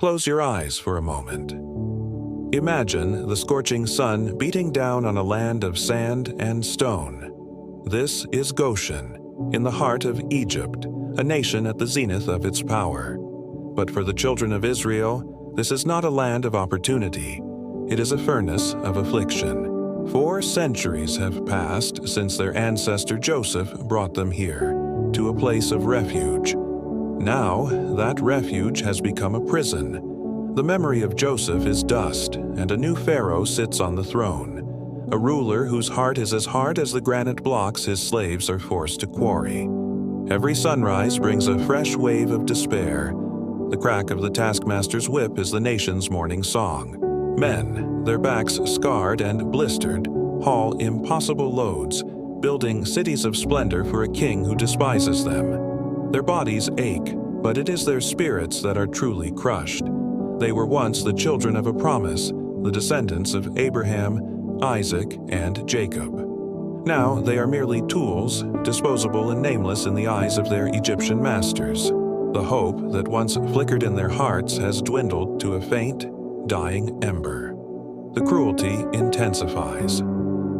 Close your eyes for a moment. Imagine the scorching sun beating down on a land of sand and stone. This is Goshen, in the heart of Egypt, a nation at the zenith of its power. But for the children of Israel, this is not a land of opportunity. It is a furnace of affliction. 4 centuries have passed since their ancestor Joseph brought them here, to a place of refuge. Now, that refuge has become a prison. The memory of Joseph is dust, and a new Pharaoh sits on the throne, a ruler whose heart is as hard as the granite blocks his slaves are forced to quarry. Every sunrise brings a fresh wave of despair. The crack of the taskmaster's whip is the nation's morning song. Men, their backs scarred and blistered, haul impossible loads, building cities of splendor for a king who despises them. Their bodies ache, but it is their spirits that are truly crushed. They were once the children of a promise, the descendants of Abraham, Isaac, and Jacob. Now they are merely tools, disposable and nameless in the eyes of their Egyptian masters. The hope that once flickered in their hearts has dwindled to a faint, dying ember. The cruelty intensifies.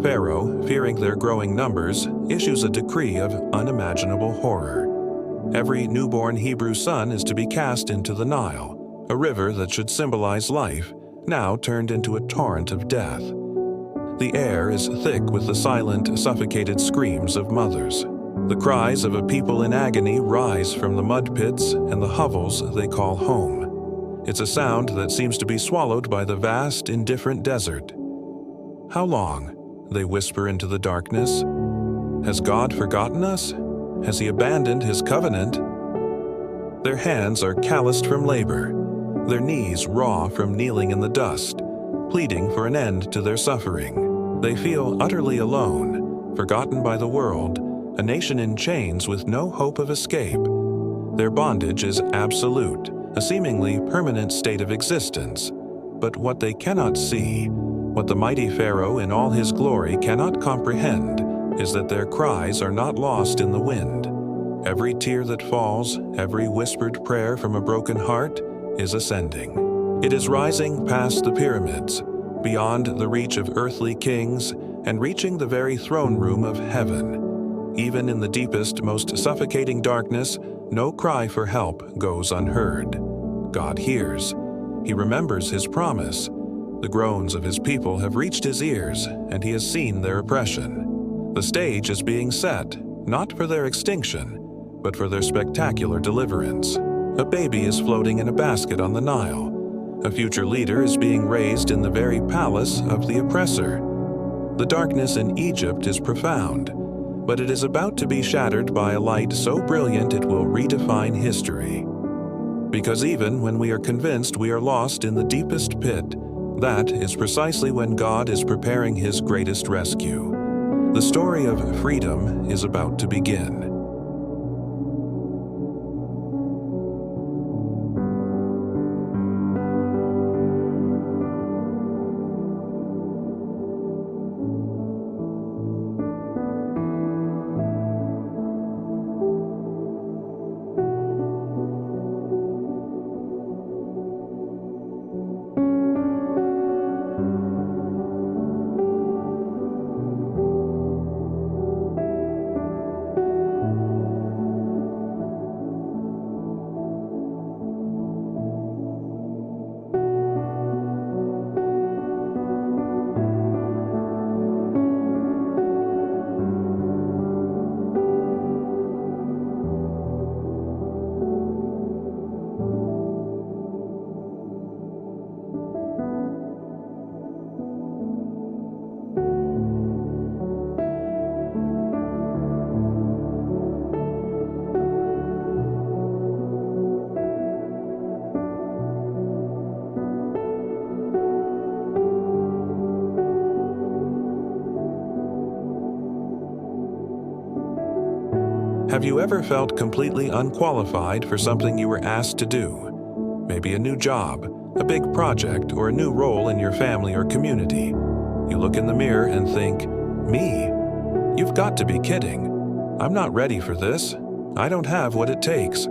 Pharaoh, fearing their growing numbers, issues a decree of unimaginable horror. Every newborn Hebrew son is to be cast into the Nile, a river that should symbolize life, now turned into a torrent of death. The air is thick with the silent, suffocated screams of mothers. The cries of a people in agony rise from the mud pits and the hovels they call home. It's a sound that seems to be swallowed by the vast, indifferent desert. How long? They whisper into the darkness. Has God forgotten us? Has He abandoned His covenant? Their hands are calloused from labor, their knees raw from kneeling in the dust, pleading for an end to their suffering. They feel utterly alone, forgotten by the world, a nation in chains with no hope of escape. Their bondage is absolute, a seemingly permanent state of existence. But what they cannot see, what the mighty Pharaoh in all his glory cannot comprehend, is that their cries are not lost in the wind. Every tear that falls, every whispered prayer from a broken heart, is ascending. It is rising past the pyramids, beyond the reach of earthly kings, and reaching the very throne room of heaven. Even in the deepest, most suffocating darkness, no cry for help goes unheard. God hears. He remembers His promise. The groans of His people have reached His ears, and He has seen their oppression. The stage is being set, not for their extinction, but for their spectacular deliverance. A baby is floating in a basket on the Nile. A future leader is being raised in the very palace of the oppressor. The darkness in Egypt is profound, but it is about to be shattered by a light so brilliant it will redefine history. Because even when we are convinced we are lost in the deepest pit, that is precisely when God is preparing His greatest rescue. The story of freedom is about to begin. Have you ever felt completely unqualified for something you were asked to do? Maybe a new job, a big project, or a new role in your family or community. You look in the mirror and think, "Me? You've got to be kidding. I'm not ready for this. I don't have what it takes."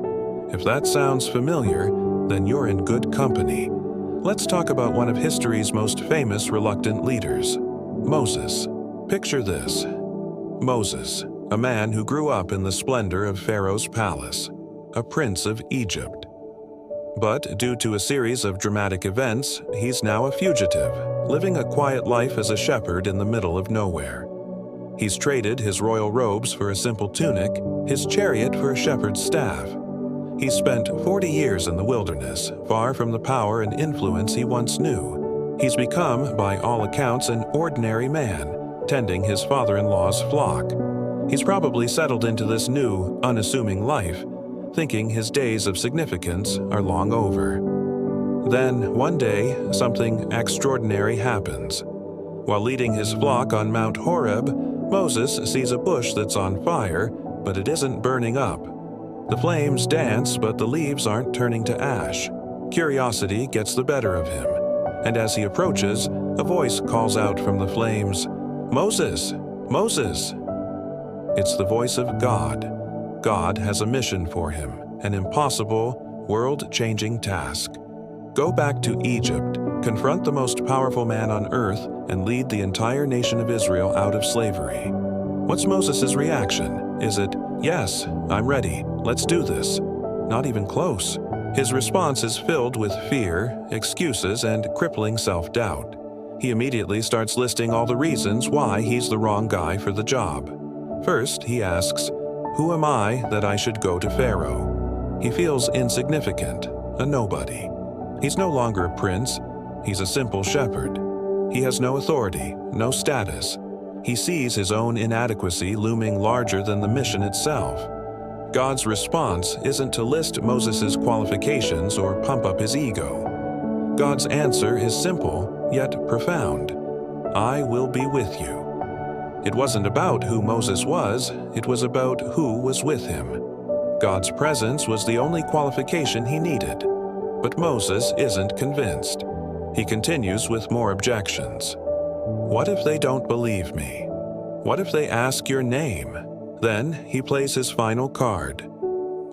If that sounds familiar, then you're in good company. Let's talk about one of history's most famous reluctant leaders, Moses. Picture this. Moses, a man who grew up in the splendor of Pharaoh's palace, a prince of Egypt. But due to a series of dramatic events, he's now a fugitive, living a quiet life as a shepherd in the middle of nowhere. He's traded his royal robes for a simple tunic, his chariot for a shepherd's staff. He spent 40 years in the wilderness, far from the power and influence he once knew. He's become, by all accounts, an ordinary man, tending his father-in-law's flock. He's probably settled into this new, unassuming life, thinking his days of significance are long over. Then, one day, something extraordinary happens. While leading his flock on Mount Horeb, Moses sees a bush that's on fire, but it isn't burning up. The flames dance, but the leaves aren't turning to ash. Curiosity gets the better of him, and as he approaches, a voice calls out from the flames, "Moses! Moses!" It's the voice of God. God has a mission for him, an impossible, world-changing task. Go back to Egypt, confront the most powerful man on earth, and lead the entire nation of Israel out of slavery. What's Moses' reaction? Is it, "Yes, I'm ready, let's do this"? Not even close. His response is filled with fear, excuses, and crippling self-doubt. He immediately starts listing all the reasons why he's the wrong guy for the job. First, he asks, "Who am I that I should go to Pharaoh?" He feels insignificant, a nobody. He's no longer a prince, he's a simple shepherd. He has no authority, no status. He sees his own inadequacy looming larger than the mission itself. God's response isn't to list Moses' qualifications or pump up his ego. God's answer is simple, yet profound. "I will be with you." It wasn't about who Moses was, it was about who was with him. God's presence was the only qualification he needed. But Moses isn't convinced. He continues with more objections. "What if they don't believe me? What if they ask your name?" Then he plays his final card.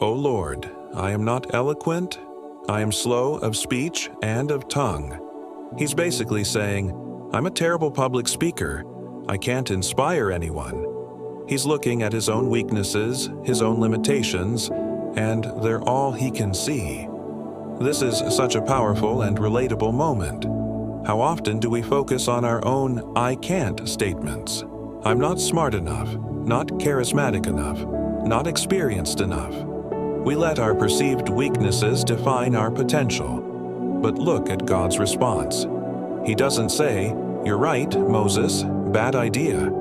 "O Lord, I am not eloquent, I am slow of speech and of tongue." He's basically saying, "I'm a terrible public speaker. I can't inspire anyone." He's looking at his own weaknesses, his own limitations, and they're all he can see. This is such a powerful and relatable moment. How often do we focus on our own "I can't" statements? I'm not smart enough, not charismatic enough, not experienced enough. We let our perceived weaknesses define our potential. But look at God's response. He doesn't say, "You're right, Moses, bad idea."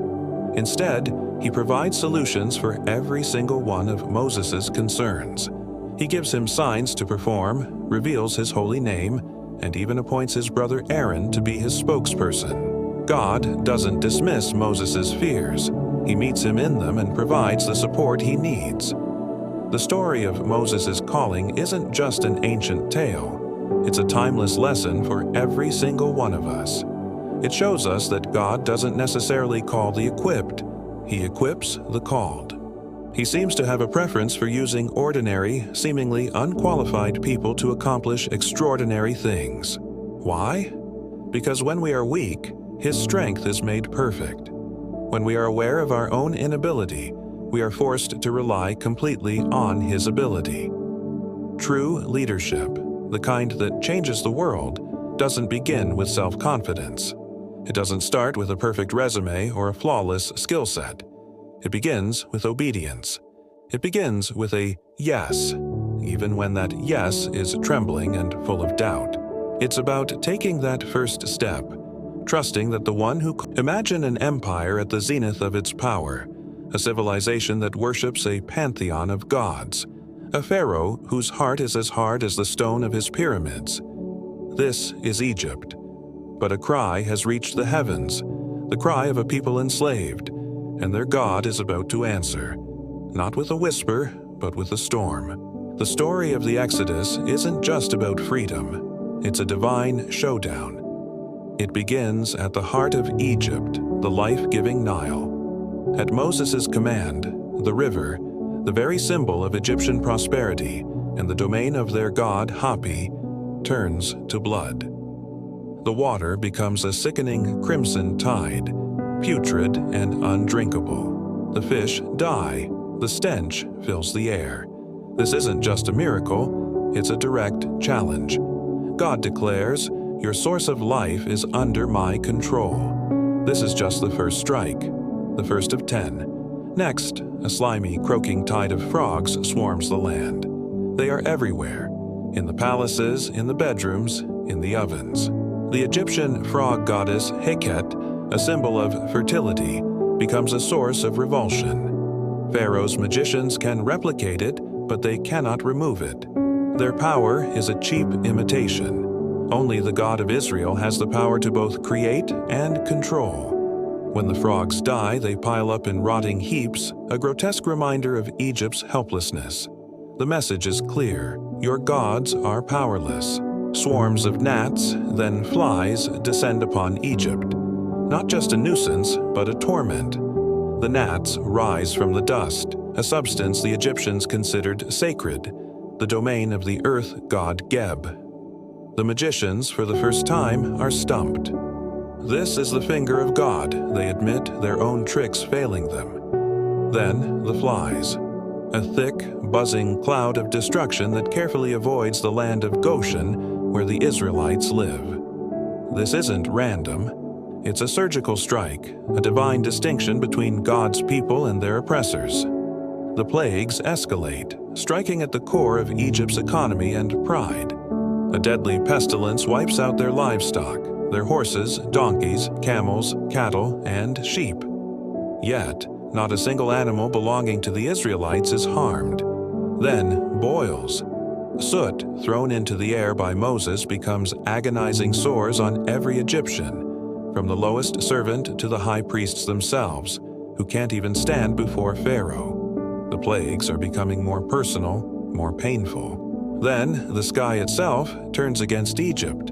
Instead, he provides solutions for every single one of Moses' concerns. He gives him signs to perform, reveals his holy name, and even appoints his brother Aaron to be his spokesperson. God doesn't dismiss Moses' fears. He meets him in them and provides the support he needs. The story of Moses' calling isn't just an ancient tale. It's a timeless lesson for every single one of us. It shows us that God doesn't necessarily call the equipped. He equips the called. He seems to have a preference for using ordinary, seemingly unqualified people to accomplish extraordinary things. Why? Because when we are weak, His strength is made perfect. When we are aware of our own inability, we are forced to rely completely on His ability. True leadership, the kind that changes the world, doesn't begin with self-confidence. It doesn't start with a perfect resume or a flawless skill set. It begins with obedience. It begins with a yes, even when that yes is trembling and full of doubt. It's about taking that first step, trusting that the one who... Imagine an empire at the zenith of its power, a civilization that worships a pantheon of gods, a pharaoh whose heart is as hard as the stone of his pyramids. This is Egypt. But a cry has reached the heavens, the cry of a people enslaved, and their God is about to answer, not with a whisper, but with a storm. The story of the Exodus isn't just about freedom. It's a divine showdown. It begins at the heart of Egypt, the life-giving Nile. At Moses' command, the river, the very symbol of Egyptian prosperity, and the domain of their god Hapi turns to blood. The water becomes a sickening crimson tide, putrid and undrinkable. The fish die. The stench fills the air. This isn't just a miracle, it's a direct challenge. God declares, "Your source of life is under my control." This is just the first strike, the first of 10. Next, a slimy, croaking tide of frogs swarms the land. They are everywhere, in the palaces, in the bedrooms, in the ovens. The Egyptian frog goddess Heket, a symbol of fertility, becomes a source of revulsion. Pharaoh's magicians can replicate it, but they cannot remove it. Their power is a cheap imitation. Only the God of Israel has the power to both create and control. When the frogs die, they pile up in rotting heaps, a grotesque reminder of Egypt's helplessness. The message is clear: your gods are powerless. Swarms of gnats, then flies, descend upon Egypt. Not just a nuisance, but a torment. The gnats rise from the dust, a substance the Egyptians considered sacred, the domain of the earth god Geb. The magicians, for the first time, are stumped. This is the finger of God. They admit their own tricks failing them. Then the flies, a thick, buzzing cloud of destruction that carefully avoids the land of Goshen, where the Israelites live. This isn't random. It's a surgical strike, a divine distinction between God's people and their oppressors. The plagues escalate, striking at the core of Egypt's economy and pride. A deadly pestilence wipes out their livestock, their horses, donkeys, camels, cattle, and sheep. Yet, not a single animal belonging to the Israelites is harmed. Then, boils. Soot thrown into the air by Moses becomes agonizing sores on every Egyptian, from the lowest servant to the high priests themselves, who can't even stand before Pharaoh. The plagues are becoming more personal, more painful. Then, the sky itself turns against Egypt.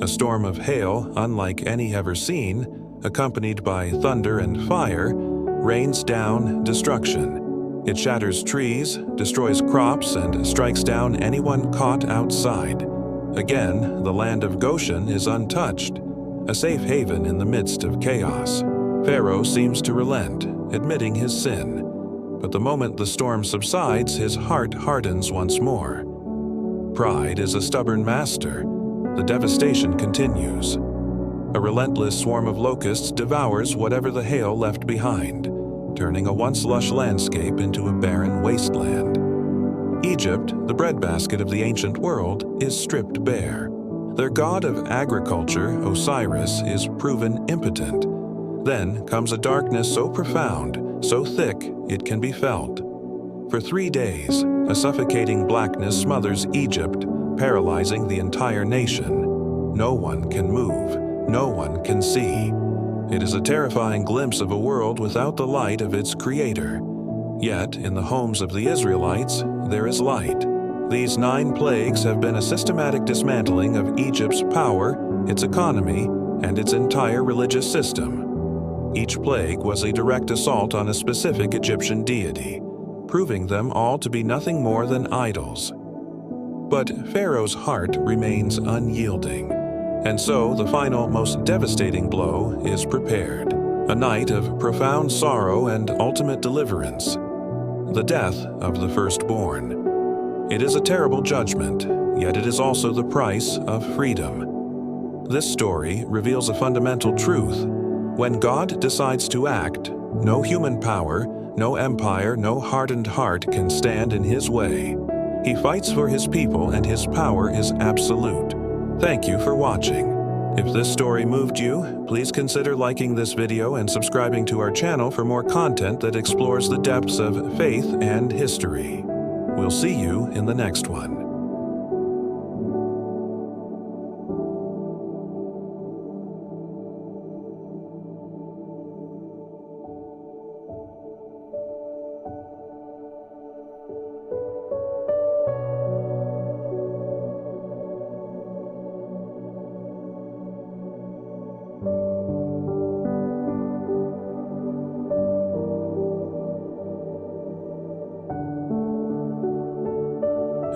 A storm of hail, unlike any ever seen, accompanied by thunder and fire, rains down destruction. It shatters trees, destroys crops, and strikes down anyone caught outside. Again, the land of Goshen is untouched, a safe haven in the midst of chaos. Pharaoh seems to relent, admitting his sin. But the moment the storm subsides, his heart hardens once more. Pride is a stubborn master. The devastation continues. A relentless swarm of locusts devours whatever the hail left behind, turning a once lush landscape into a barren wasteland. Egypt, the breadbasket of the ancient world, is stripped bare. Their god of agriculture, Osiris, is proven impotent. Then comes a darkness so profound, so thick it can be felt. For 3 days, a suffocating blackness smothers Egypt, paralyzing the entire nation. No one can move, no one can see. It is a terrifying glimpse of a world without the light of its creator. Yet, in the homes of the Israelites, there is light. These 9 plagues have been a systematic dismantling of Egypt's power, its economy, and its entire religious system. Each plague was a direct assault on a specific Egyptian deity, proving them all to be nothing more than idols. But Pharaoh's heart remains unyielding, and so the final, most devastating blow is prepared. A night of profound sorrow and ultimate deliverance. The death of the firstborn. It is a terrible judgment, yet it is also the price of freedom. This story reveals a fundamental truth. When God decides to act, no human power, no empire, no hardened heart can stand in His way. He fights for His people, and His power is absolute. Thank you for watching. If this story moved you, please consider liking this video and subscribing to our channel for more content that explores the depths of faith and history. We'll see you in the next one.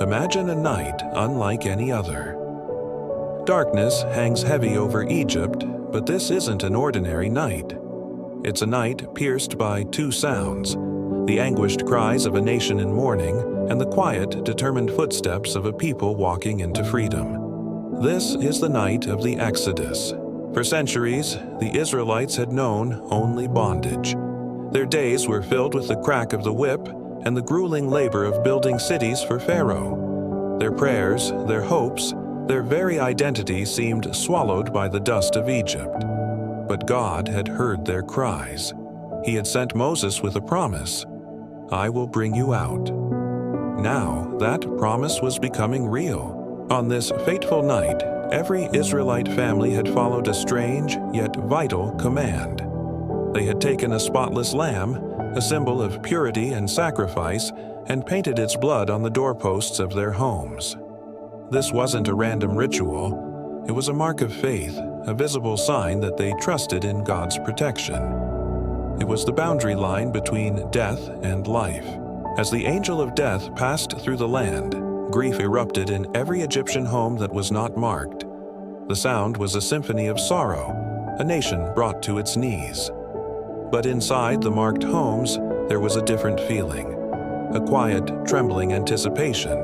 Imagine a night unlike any other. Darkness hangs heavy over Egypt, but this isn't an ordinary night. It's a night pierced by two sounds: the anguished cries of a nation in mourning and the quiet, determined footsteps of a people walking into freedom. This is the night of the Exodus. For centuries, the Israelites had known only bondage. Their days were filled with the crack of the whip and the grueling labor of building cities for Pharaoh. Their prayers, their hopes, their very identity seemed swallowed by the dust of Egypt. But God had heard their cries. He had sent Moses with a promise: "I will bring you out." Now, that promise was becoming real. On this fateful night, every Israelite family had followed a strange yet vital command. They had taken a spotless lamb, a symbol of purity and sacrifice, and painted its blood on the doorposts of their homes. This wasn't a random ritual. It was a mark of faith, a visible sign that they trusted in God's protection. It was the boundary line between death and life. As the angel of death passed through the land, grief erupted in every Egyptian home that was not marked. The sound was a symphony of sorrow, a nation brought to its knees. But inside the marked homes, there was a different feeling, a quiet, trembling anticipation.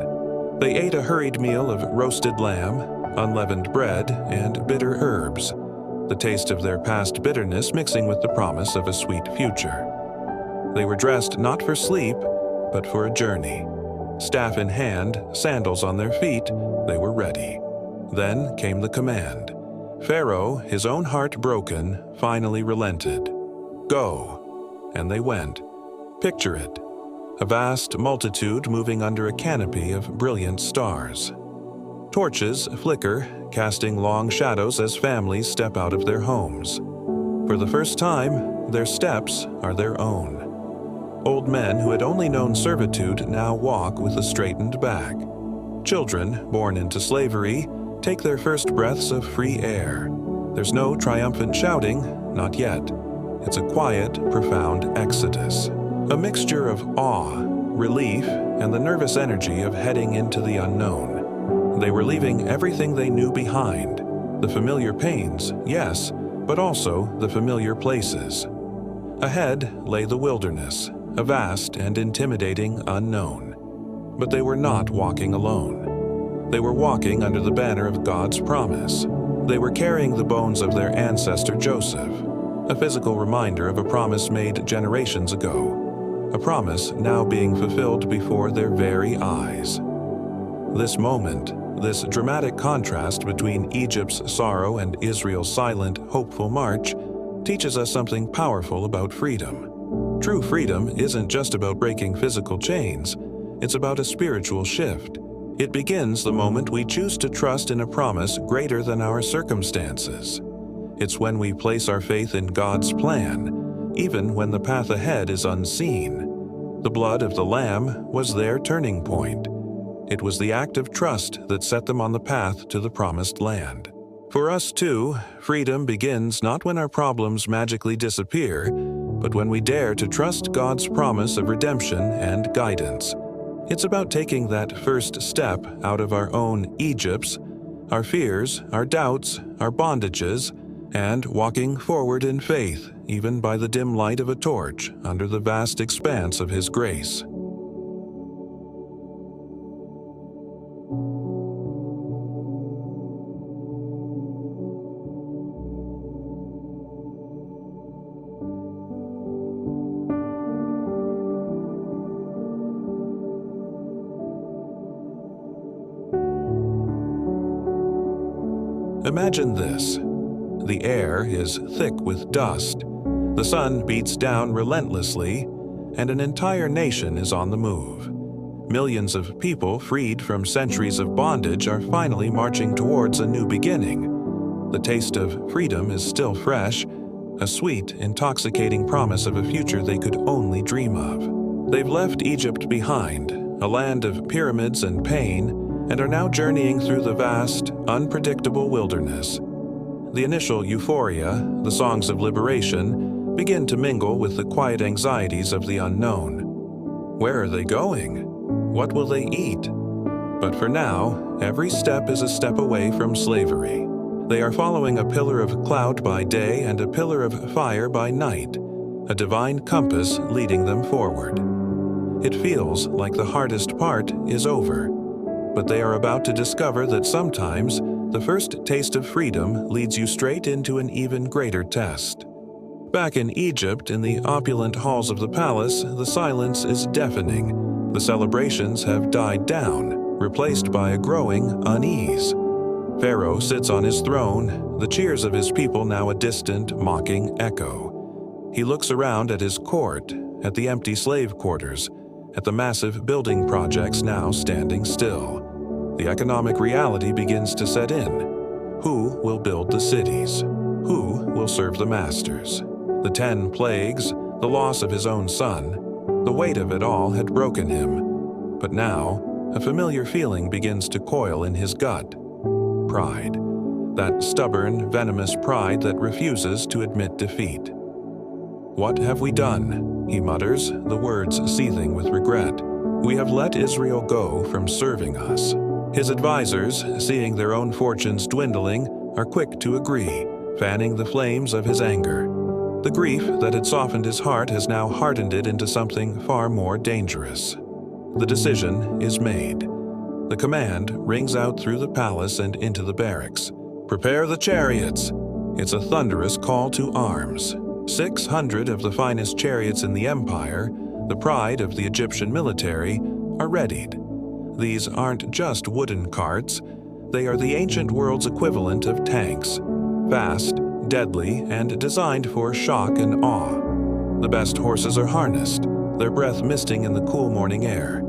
They ate a hurried meal of roasted lamb, unleavened bread, and bitter herbs, the taste of their past bitterness mixing with the promise of a sweet future. They were dressed not for sleep, but for a journey. Staff in hand, sandals on their feet, they were ready. Then came the command. Pharaoh, his own heart broken, finally relented. "Go." And they went. Picture it: a vast multitude moving under a canopy of brilliant stars. Torches flicker, casting long shadows as families step out of their homes. For the first time, their steps are their own. Old men who had only known servitude now walk with a straightened back. Children, born into slavery, take their first breaths of free air. There's no triumphant shouting, not yet. It's a quiet, profound exodus. A mixture of awe, relief, and the nervous energy of heading into the unknown. They were leaving everything they knew behind. The familiar pains, yes, but also the familiar places. Ahead lay the wilderness, a vast and intimidating unknown. But they were not walking alone. They were walking under the banner of God's promise. They were carrying the bones of their ancestor Joseph, a physical reminder of a promise made generations ago, a promise now being fulfilled before their very eyes. This moment, this dramatic contrast between Egypt's sorrow and Israel's silent, hopeful march, teaches us something powerful about freedom. True freedom isn't just about breaking physical chains, it's about a spiritual shift. It begins the moment we choose to trust in a promise greater than our circumstances. It's when we place our faith in God's plan, even when the path ahead is unseen. The blood of the Lamb was their turning point. It was the act of trust that set them on the path to the promised land. For us too, freedom begins not when our problems magically disappear, but when we dare to trust God's promise of redemption and guidance. It's about taking that first step out of our own Egypts, our fears, our doubts, our bondages, and walking forward in faith, even by the dim light of a torch under the vast expanse of His grace. Imagine this. The air is thick with dust, the sun beats down relentlessly, and an entire nation is on the move. Millions of people freed from centuries of bondage are finally marching towards a new beginning. The taste of freedom is still fresh, a sweet, intoxicating promise of a future they could only dream of. They've left Egypt behind, a land of pyramids and pain, and are now journeying through the vast, unpredictable wilderness. The initial euphoria, the songs of liberation, begin to mingle with the quiet anxieties of the unknown. Where are they going? What will they eat? But for now, every step is a step away from slavery. They are following a pillar of cloud by day and a pillar of fire by night, a divine compass leading them forward. It feels like the hardest part is over, but they are about to discover that sometimes the first taste of freedom leads you straight into an even greater test. Back in Egypt, in the opulent halls of the palace, the silence is deafening. The celebrations have died down, replaced by a growing unease. Pharaoh sits on his throne, the cheers of his people now a distant, mocking echo. He looks around at his court, at the empty slave quarters, at the massive building projects now standing still. The economic reality begins to set in. Who will build the cities? Who will serve the masters? The 10 plagues, the loss of his own son, the weight of it all had broken him. But now, a familiar feeling begins to coil in his gut. Pride. That stubborn, venomous pride that refuses to admit defeat. "What have we done?" he mutters, the words seething with regret. "We have let Israel go from serving us." His advisors, seeing their own fortunes dwindling, are quick to agree, fanning the flames of his anger. The grief that had softened his heart has now hardened it into something far more dangerous. The decision is made. The command rings out through the palace and into the barracks. "Prepare the chariots!" It's a thunderous call to arms. 600 of the finest chariots in the empire, the pride of the Egyptian military, are readied. These aren't just wooden carts, they are the ancient world's equivalent of tanks. Fast, deadly, and designed for shock and awe. The best horses are harnessed, their breath misting in the cool morning air.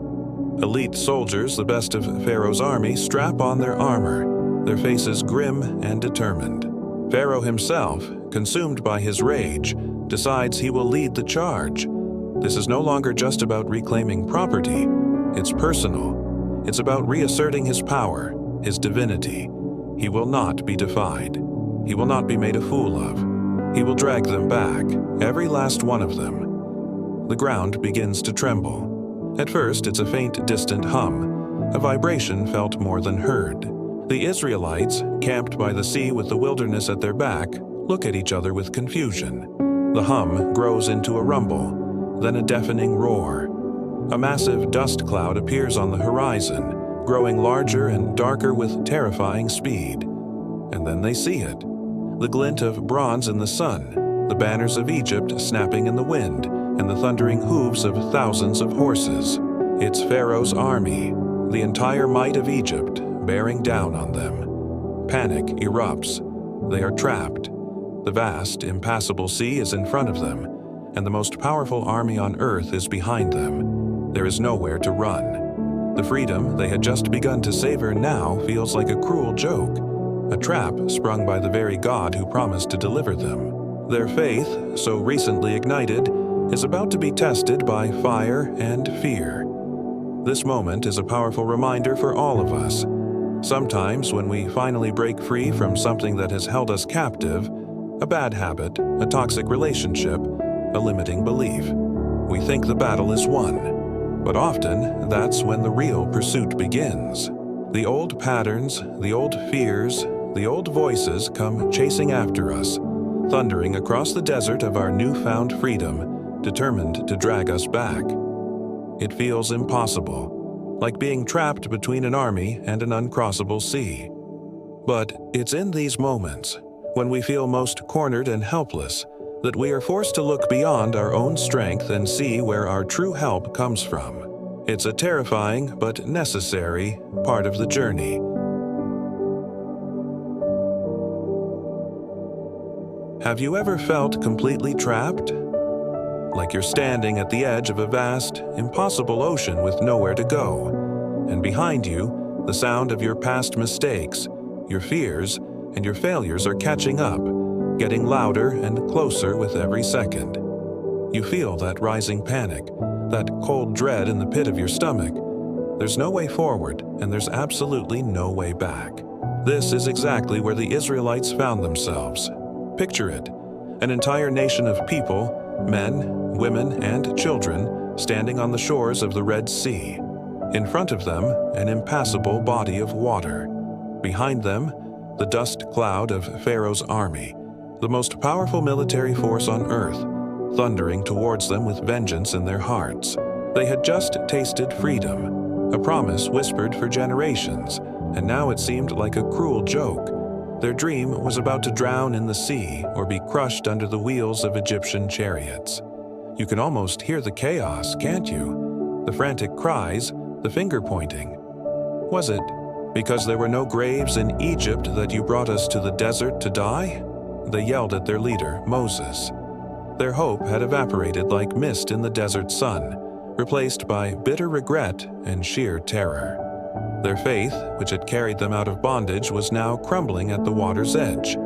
Elite soldiers, the best of Pharaoh's army, strap on their armor, their faces grim and determined. Pharaoh himself, consumed by his rage, decides he will lead the charge. This is no longer just about reclaiming property, it's personal. It's about reasserting his power, his divinity. He will not be defied. He will not be made a fool of. He will drag them back, every last one of them. The ground begins to tremble. At first, it's a faint, distant hum, a vibration felt more than heard. The Israelites, camped by the sea with the wilderness at their back, look at each other with confusion. The hum grows into a rumble, then a deafening roar. A massive dust cloud appears on the horizon, growing larger and darker with terrifying speed. And then they see it. The glint of bronze in the sun, the banners of Egypt snapping in the wind, and the thundering hooves of thousands of horses. It's Pharaoh's army, the entire might of Egypt, bearing down on them. Panic erupts. They are trapped. The vast, impassable sea is in front of them, and the most powerful army on earth is behind them. There is nowhere to run. The freedom they had just begun to savor now feels like a cruel joke, a trap sprung by the very God who promised to deliver them. Their faith, so recently ignited, is about to be tested by fire and fear. This moment is a powerful reminder for all of us. Sometimes when we finally break free from something that has held us captive, a bad habit, a toxic relationship, a limiting belief, we think the battle is won. But often, that's when the real pursuit begins. The old patterns, the old fears, the old voices come chasing after us, thundering across the desert of our newfound freedom, determined to drag us back. It feels impossible, like being trapped between an army and an uncrossable sea. But it's in these moments, when we feel most cornered and helpless, that we are forced to look beyond our own strength and see where our true help comes from. It's a terrifying but necessary part of the journey. Have you ever felt completely trapped? Like you're standing at the edge of a vast, impossible ocean with nowhere to go, and behind you, the sound of your past mistakes, your fears, and your failures are catching up, getting louder and closer with every second. You feel that rising panic, that cold dread in the pit of your stomach. There's no way forward, and there's absolutely no way back. This is exactly where the Israelites found themselves. Picture it, an entire nation of people, men, women, and children, standing on the shores of the Red Sea. In front of them, an impassable body of water. Behind them, the dust cloud of Pharaoh's army, the most powerful military force on earth, thundering towards them with vengeance in their hearts. They had just tasted freedom, a promise whispered for generations, and now it seemed like a cruel joke. Their dream was about to drown in the sea or be crushed under the wheels of Egyptian chariots. You can almost hear the chaos, can't you? The frantic cries, the finger pointing. Was it because there were no graves in Egypt that you brought us to the desert to die? They yelled at their leader, Moses. Their hope had evaporated like mist in the desert sun, replaced by bitter regret and sheer terror. Their faith, which had carried them out of bondage, was now crumbling at the water's edge.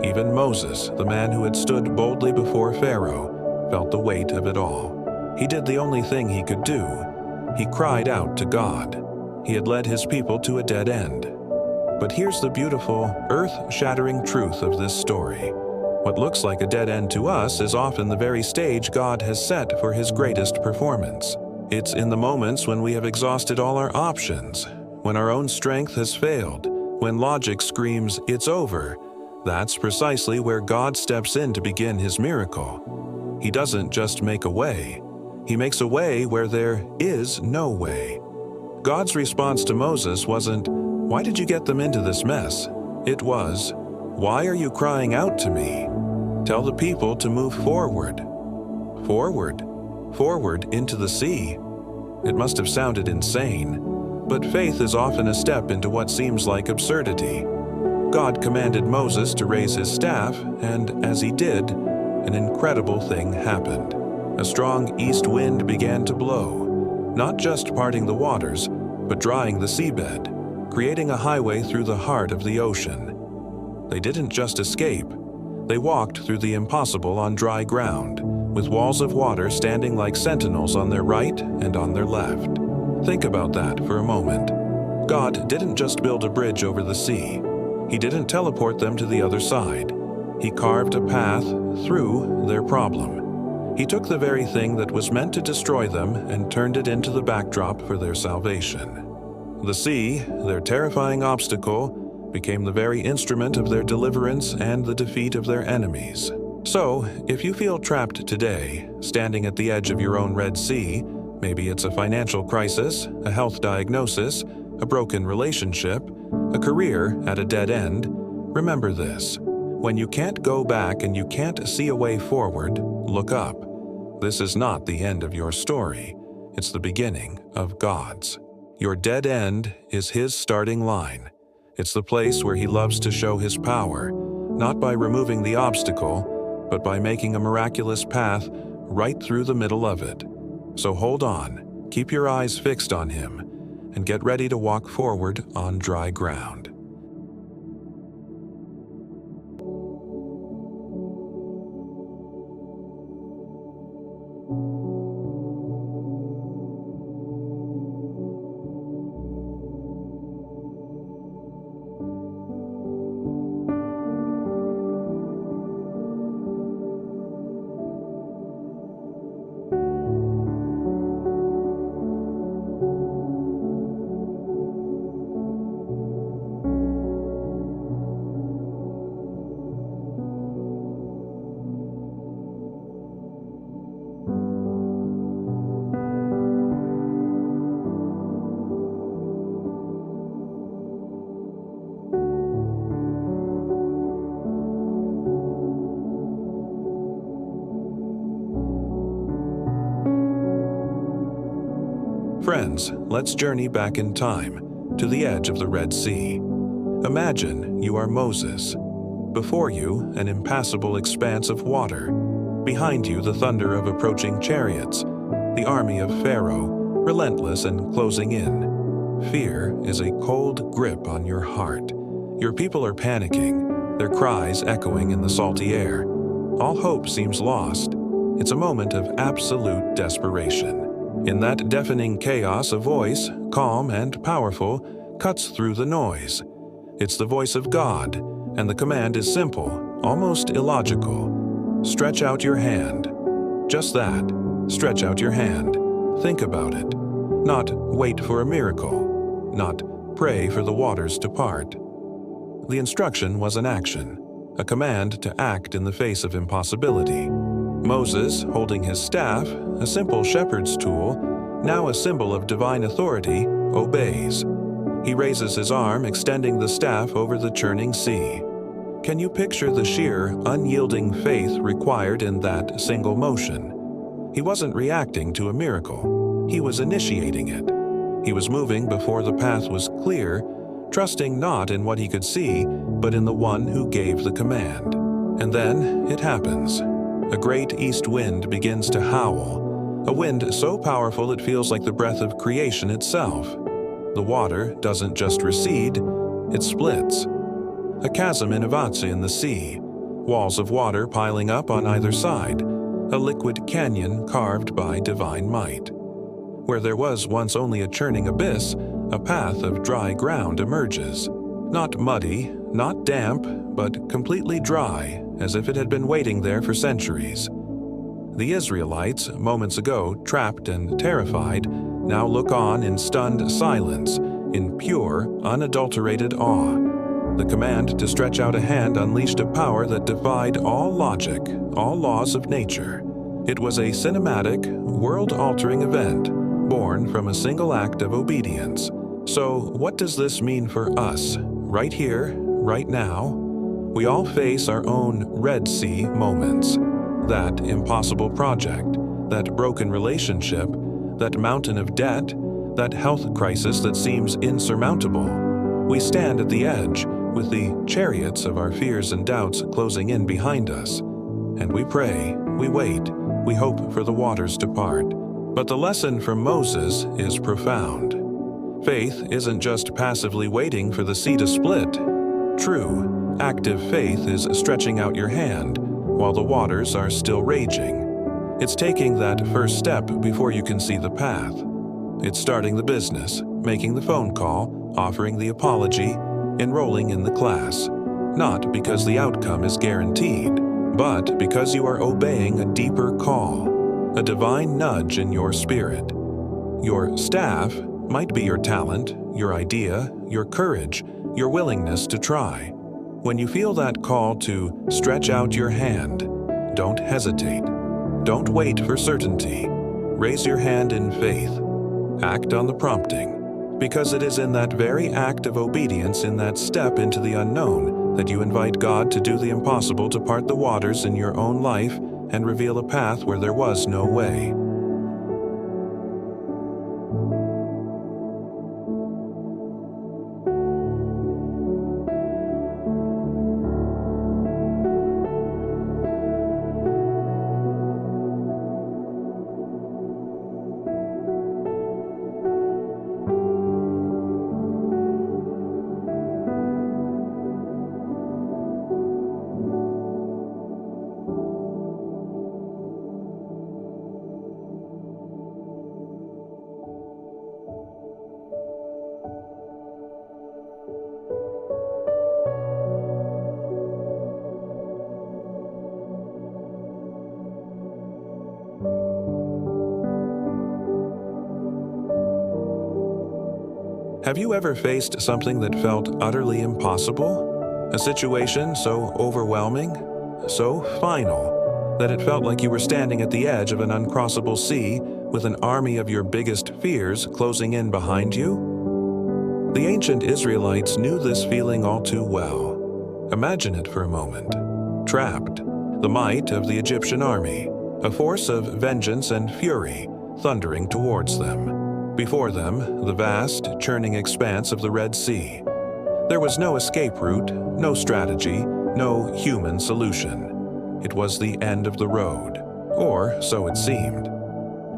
Even Moses, the man who had stood boldly before Pharaoh, felt the weight of it all. He did the only thing he could do. He cried out to God. He had led his people to a dead end. But here's the beautiful, earth-shattering truth of this story. What looks like a dead end to us is often the very stage God has set for his greatest performance. It's in the moments when we have exhausted all our options, when our own strength has failed, when logic screams, "It's over." That's precisely where God steps in to begin his miracle. He doesn't just make a way. He makes a way where there is no way. God's response to Moses wasn't, "Why did you get them into this mess?" It was, "Why are you crying out to me? Tell the people to move forward." Forward? Forward into the sea? It must have sounded insane, but faith is often a step into what seems like absurdity. God commanded Moses to raise his staff, and as he did, an incredible thing happened. A strong east wind began to blow, not just parting the waters, but drying the seabed, creating a highway through the heart of the ocean. They didn't just escape. They walked through the impossible on dry ground, with walls of water standing like sentinels on their right and on their left. Think about that for a moment. God didn't just build a bridge over the sea. He didn't teleport them to the other side. He carved a path through their problem. He took the very thing that was meant to destroy them and turned it into the backdrop for their salvation. The sea, their terrifying obstacle, became the very instrument of their deliverance and the defeat of their enemies. So, if you feel trapped today, standing at the edge of your own Red Sea, maybe it's a financial crisis, a health diagnosis, a broken relationship, a career at a dead end, remember this. When you can't go back and you can't see a way forward, look up. This is not the end of your story. It's the beginning of God's. Your dead end is his starting line. It's the place where he loves to show his power, not by removing the obstacle, but by making a miraculous path right through the middle of it. So hold on, keep your eyes fixed on him, and get ready to walk forward on dry ground. Friends, let's journey back in time, to the edge of the Red Sea. Imagine you are Moses. Before you, an impassable expanse of water. Behind you, the thunder of approaching chariots, the army of Pharaoh, relentless and closing in. Fear is a cold grip on your heart. Your people are panicking, their cries echoing in the salty air. All hope seems lost. It's a moment of absolute desperation. In that deafening chaos, a voice, calm and powerful, cuts through the noise. It's the voice of God, and the command is simple, almost illogical. Stretch out your hand. Just that. Stretch out your hand. Think about it. Not wait for a miracle, not pray for the waters to part. The instruction was an action, a command to act in the face of impossibility. Moses, holding his staff, a simple shepherd's tool, now a symbol of divine authority, obeys. He raises his arm, extending the staff over the churning sea. Can you picture the sheer, unyielding faith required in that single motion? He wasn't reacting to a miracle. He was initiating it. He was moving before the path was clear, trusting not in what he could see, but in the one who gave the command. And then it happens. A great east wind begins to howl, a wind so powerful it feels like the breath of creation itself. The water doesn't just recede, it splits. A chasm innovates in the sea, walls of water piling up on either side, a liquid canyon carved by divine might. Where there was once only a churning abyss, a path of dry ground emerges. Not muddy, not damp, but completely dry, as if it had been waiting there for centuries. The Israelites, moments ago trapped and terrified, now look on in stunned silence, in pure, unadulterated awe. The command to stretch out a hand unleashed a power that defied all logic, all laws of nature. It was a cinematic, world-altering event, born from a single act of obedience. So, what does this mean for us, right here, right now? We all face our own Red Sea moments. That impossible project, that broken relationship, that mountain of debt, that health crisis that seems insurmountable. We stand at the edge, with the chariots of our fears and doubts closing in behind us. And we pray, we wait, we hope for the waters to part. But the lesson from Moses is profound. Faith isn't just passively waiting for the sea to split. True, active faith is stretching out your hand while the waters are still raging. It's taking that first step before you can see the path. It's starting the business, making the phone call, offering the apology, enrolling in the class. Not because the outcome is guaranteed, but because you are obeying a deeper call. A divine nudge in your spirit. Your staff might be your talent, your idea, your courage, your willingness to try. When you feel that call to stretch out your hand, don't hesitate. Don't wait for certainty. Raise your hand in faith. Act on the prompting, because it is in that very act of obedience, in that step into the unknown, that you invite God to do the impossible, to part the waters in your own life and reveal a path where there was no way. Have you ever faced something that felt utterly impossible? A situation so overwhelming, so final, that it felt like you were standing at the edge of an uncrossable sea with an army of your biggest fears closing in behind you? The ancient Israelites knew this feeling all too well. Imagine it for a moment. Trapped, the might of the Egyptian army, a force of vengeance and fury, thundering towards them. Before them, the vast, churning expanse of the Red Sea. There was no escape route, no strategy, no human solution. It was the end of the road, or so it seemed.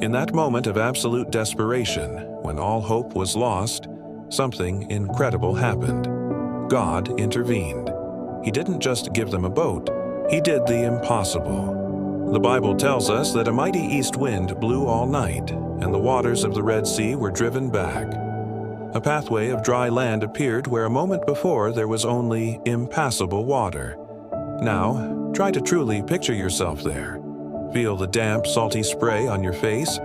In that moment of absolute desperation, when all hope was lost, something incredible happened. God intervened. He didn't just give them a boat, He did the impossible. The Bible tells us that a mighty east wind blew all night, and the waters of the Red Sea were driven back. A pathway of dry land appeared where a moment before there was only impassable water. Now, try to truly picture yourself there. Feel the damp, salty spray on your face.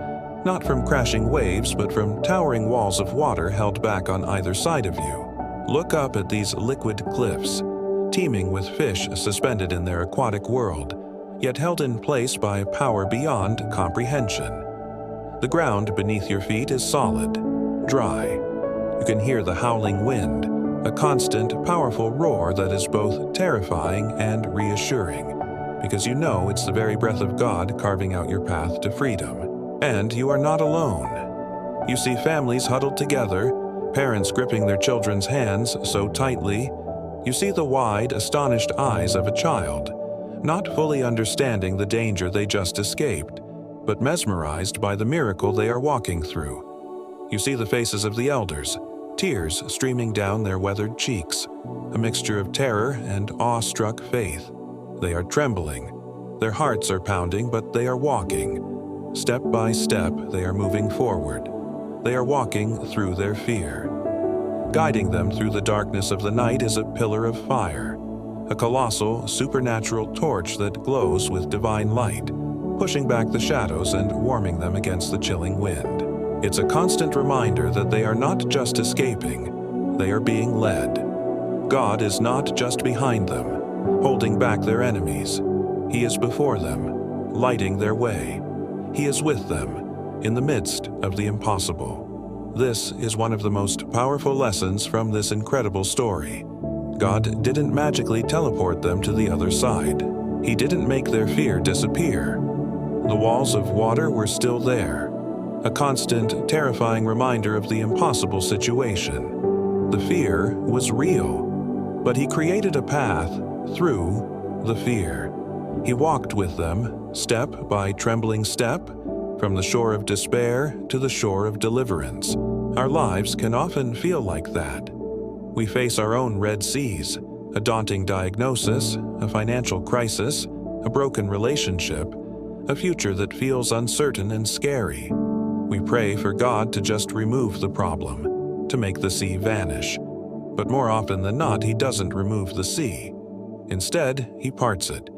not from crashing waves, but from towering walls of water held back on either side of you. Look up at these liquid cliffs, teeming with fish suspended in their aquatic world, yet held in place by a power beyond comprehension. The ground beneath your feet is solid, dry. You can hear the howling wind, a constant, powerful roar that is both terrifying and reassuring, because you know it's the very breath of God carving out your path to freedom. And you are not alone. You see families huddled together, parents gripping their children's hands so tightly. You see the wide, astonished eyes of a child, not fully understanding the danger they just escaped, but mesmerized by the miracle they are walking through. You see the faces of the elders, tears streaming down their weathered cheeks, a mixture of terror and awestruck faith. They are trembling. Their hearts are pounding, but they are walking. Step by step, they are moving forward. They are walking through their fear. Guiding them through the darkness of the night is a pillar of fire, a colossal, supernatural torch that glows with divine light, pushing back the shadows and warming them against the chilling wind. It's a constant reminder that they are not just escaping, they are being led. God is not just behind them, holding back their enemies. He is before them, lighting their way. He is with them, in the midst of the impossible. This is one of the most powerful lessons from this incredible story. God didn't magically teleport them to the other side. He didn't make their fear disappear. The walls of water were still there, a constant, terrifying reminder of the impossible situation. The fear was real, but He created a path through the fear. He walked with them, step by trembling step, from the shore of despair to the shore of deliverance. Our lives can often feel like that. We face our own Red Seas, a daunting diagnosis, a financial crisis, a broken relationship, a future that feels uncertain and scary. We pray for God to just remove the problem, to make the sea vanish. But more often than not, He doesn't remove the sea. Instead, He parts it.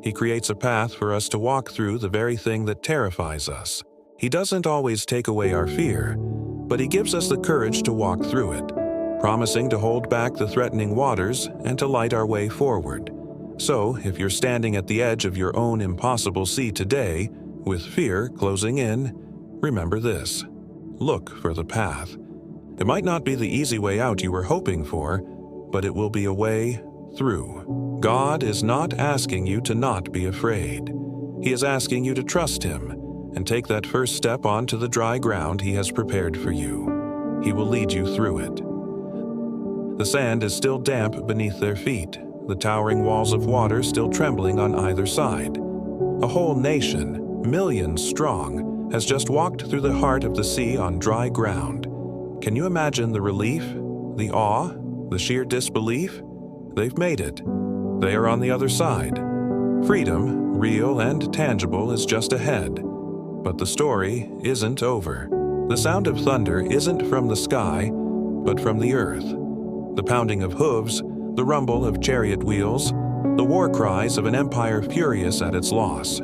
He creates a path for us to walk through the very thing that terrifies us. He doesn't always take away our fear, but He gives us the courage to walk through it, promising to hold back the threatening waters and to light our way forward. So, if you're standing at the edge of your own impossible sea today, with fear closing in, remember this: look for the path. It might not be the easy way out you were hoping for, but it will be a way through. God is not asking you to not be afraid. He is asking you to trust Him and take that first step onto the dry ground He has prepared for you. He will lead you through it. The sand is still damp beneath their feet, the towering walls of water still trembling on either side. A whole nation, millions strong, has just walked through the heart of the sea on dry ground. Can you imagine the relief, the awe, the sheer disbelief? They've made it. They are on the other side. Freedom, real and tangible, is just ahead. But the story isn't over. The sound of thunder isn't from the sky, but from the earth. The pounding of hooves, the rumble of chariot wheels, the war cries of an empire furious at its loss.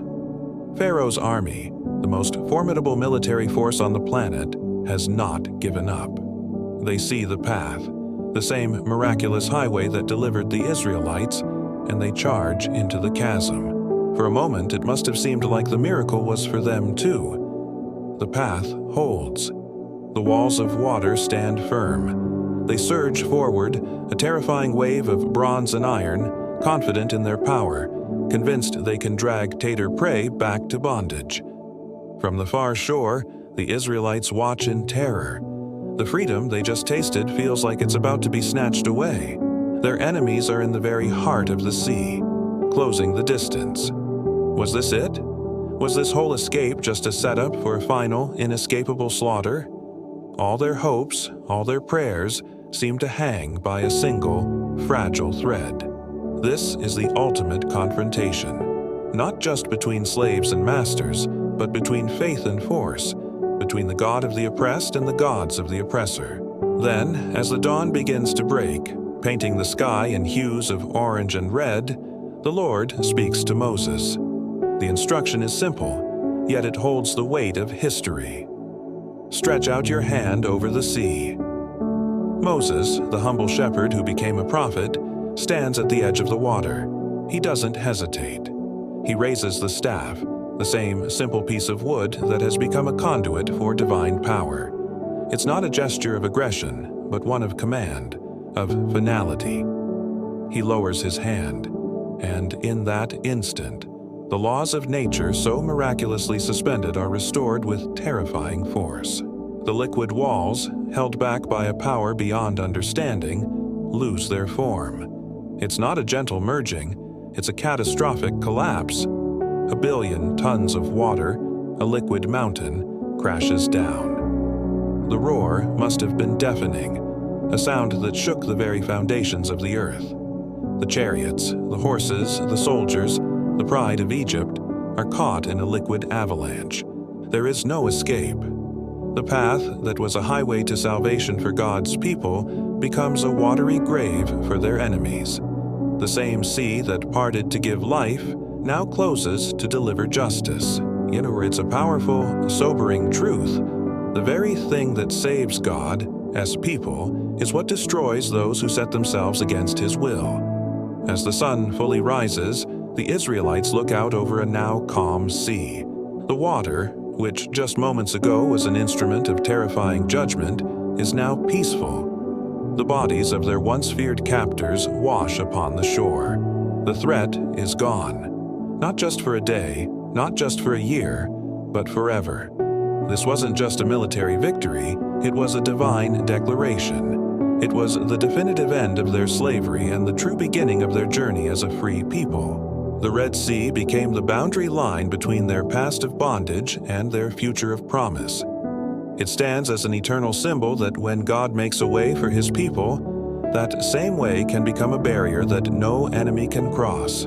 Pharaoh's army, the most formidable military force on the planet, has not given up. They see the path, the same miraculous highway that delivered the Israelites, and they charge into the chasm. For a moment, it must have seemed like the miracle was for them too. The path holds. The walls of water stand firm. They surge forward, a terrifying wave of bronze and iron, confident in their power, convinced they can drag tater prey back to bondage. From the far shore, the Israelites watch in terror. The freedom they just tasted feels like it's about to be snatched away. Their enemies are in the very heart of the sea, closing the distance. Was this it? Was this whole escape just a setup for a final, inescapable slaughter? All their hopes, all their prayers, seem to hang by a single, fragile thread. This is the ultimate confrontation, not just between slaves and masters, but between faith and force, between the God of the oppressed and the gods of the oppressor. Then, as the dawn begins to break, painting the sky in hues of orange and red, the Lord speaks to Moses. The instruction is simple, yet it holds the weight of history. Stretch out your hand over the sea. Moses, the humble shepherd who became a prophet, stands at the edge of the water. He doesn't hesitate. He raises the staff, the same simple piece of wood that has become a conduit for divine power. It's not a gesture of aggression, but one of command, of finality. He lowers his hand, and in that instant, the laws of nature so miraculously suspended are restored with terrifying force. The liquid walls, held back by a power beyond understanding, lose their form. It's not a gentle merging, it's a catastrophic collapse. 1 billion tons of water, a liquid mountain, crashes down. The roar must have been deafening, a sound that shook the very foundations of the earth. The chariots, the horses, the soldiers, the pride of Egypt, are caught in a liquid avalanche. There is no escape. The path that was a highway to salvation for God's people becomes a watery grave for their enemies. The same sea that parted to give life now closes to deliver justice. It's a powerful, sobering truth. The very thing that saves God, as people, is what destroys those who set themselves against His will. As the sun fully rises, the Israelites look out over a now calm sea. The water, which just moments ago was an instrument of terrifying judgment, is now peaceful. The bodies of their once feared captors wash upon the shore. The threat is gone. Not just for a day, not just for a year, but forever. This wasn't just a military victory, it was a divine declaration. It was the definitive end of their slavery and the true beginning of their journey as a free people. The Red Sea became the boundary line between their past of bondage and their future of promise. It stands as an eternal symbol that when God makes a way for His people, that same way can become a barrier that no enemy can cross.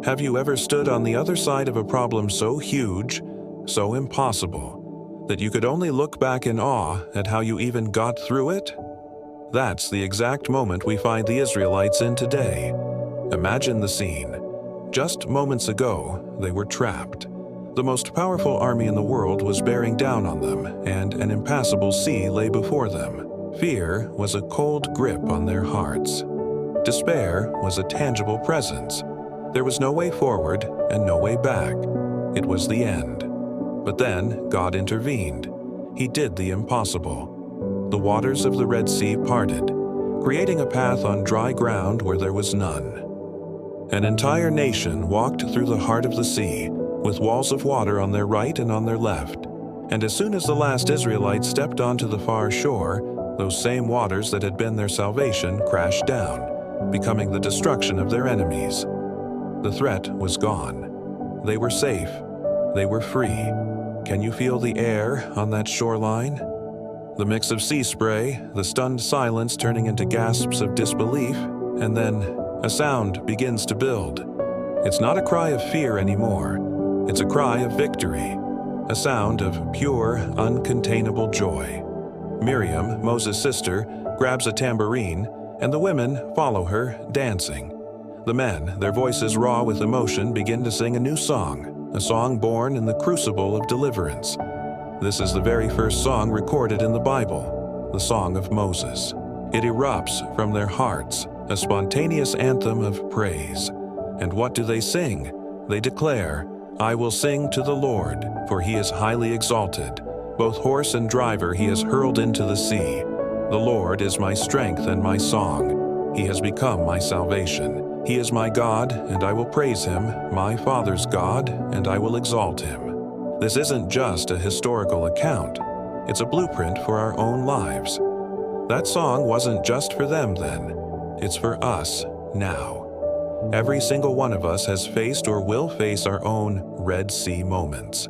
Have you ever stood on the other side of a problem so huge, so impossible, that you could only look back in awe at how you even got through it? That's the exact moment we find the Israelites in today. Imagine the scene. Just moments ago, they were trapped. The most powerful army in the world was bearing down on them, and an impassable sea lay before them. Fear was a cold grip on their hearts. Despair was a tangible presence. There was no way forward and no way back. It was the end. But then God intervened. He did the impossible. The waters of the Red Sea parted, creating a path on dry ground where there was none. An entire nation walked through the heart of the sea, with walls of water on their right and on their left. And as soon as the last Israelite stepped onto the far shore, those same waters that had been their salvation crashed down, becoming the destruction of their enemies. The threat was gone. They were safe. They were free. Can you feel the air on that shoreline? The mix of sea spray, the stunned silence turning into gasps of disbelief, and then a sound begins to build. It's not a cry of fear anymore. It's a cry of victory, a sound of pure, uncontainable joy. Miriam, Moses' sister, grabs a tambourine, and the women follow her, dancing. The men, their voices raw with emotion, begin to sing a new song, a song born in the crucible of deliverance. This is the very first song recorded in the Bible, the Song of Moses. It erupts from their hearts, a spontaneous anthem of praise. And what do they sing? They declare, "I will sing to the Lord, for He is highly exalted. Both horse and driver He has hurled into the sea. The Lord is my strength and my song. He has become my salvation. He is my God, and I will praise Him, my Father's God, and I will exalt Him." This isn't just a historical account. It's a blueprint for our own lives. That song wasn't just for them then. it's for us now. Every single one of us has faced or will face our own Red Sea moments.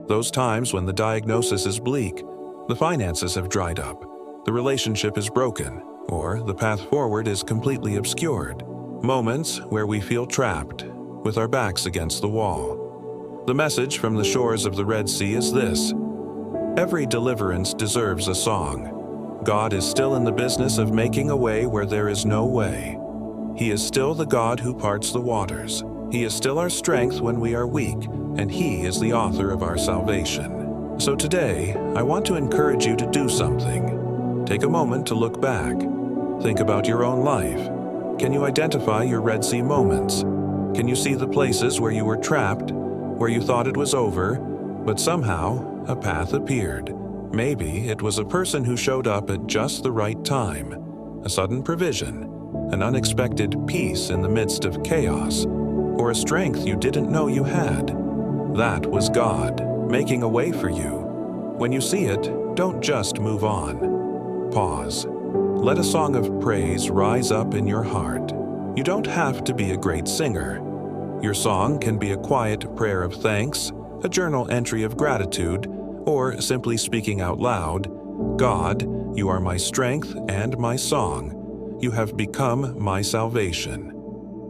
Those times when the diagnosis is bleak, the finances have dried up, the relationship is broken, or the path forward is completely obscured. Moments where we feel trapped, with our backs against the wall. The message from the shores of the Red Sea is this: every deliverance deserves a song. God is still in the business of making a way where there is no way. He is still the God who parts the waters. He is still our strength when we are weak, and He is the author of our salvation. So today, I want to encourage you to do something. Take a moment to look back. Think about your own life. Can you identify your Red Sea moments? Can you see the places where you were trapped, where you thought it was over, but somehow a path appeared? Maybe it was a person who showed up at just the right time, a sudden provision, an unexpected peace in the midst of chaos, or a strength you didn't know you had. That was God making a way for you. When you see it, don't just move on. Pause. Let a song of praise rise up in your heart. You don't have to be a great singer. Your song can be a quiet prayer of thanks, a journal entry of gratitude, or simply speaking out loud, "God, you are my strength and my song. You have become my salvation."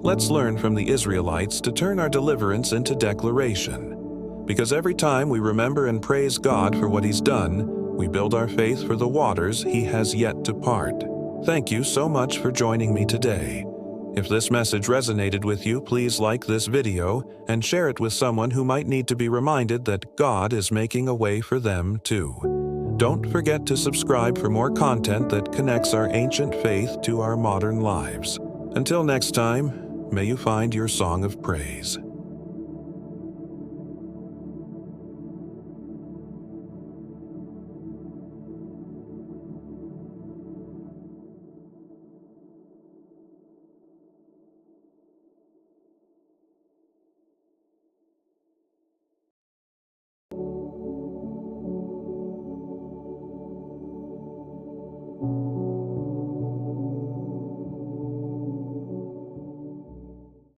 Let's learn from the Israelites to turn our deliverance into declaration. Because every time we remember and praise God for what He's done, we build our faith for the waters He has yet to part. Thank you so much for joining me today. If this message resonated with you, please like this video and share it with someone who might need to be reminded that God is making a way for them too. Don't forget to subscribe for more content that connects our ancient faith to our modern lives. Until next time, may you find your song of praise.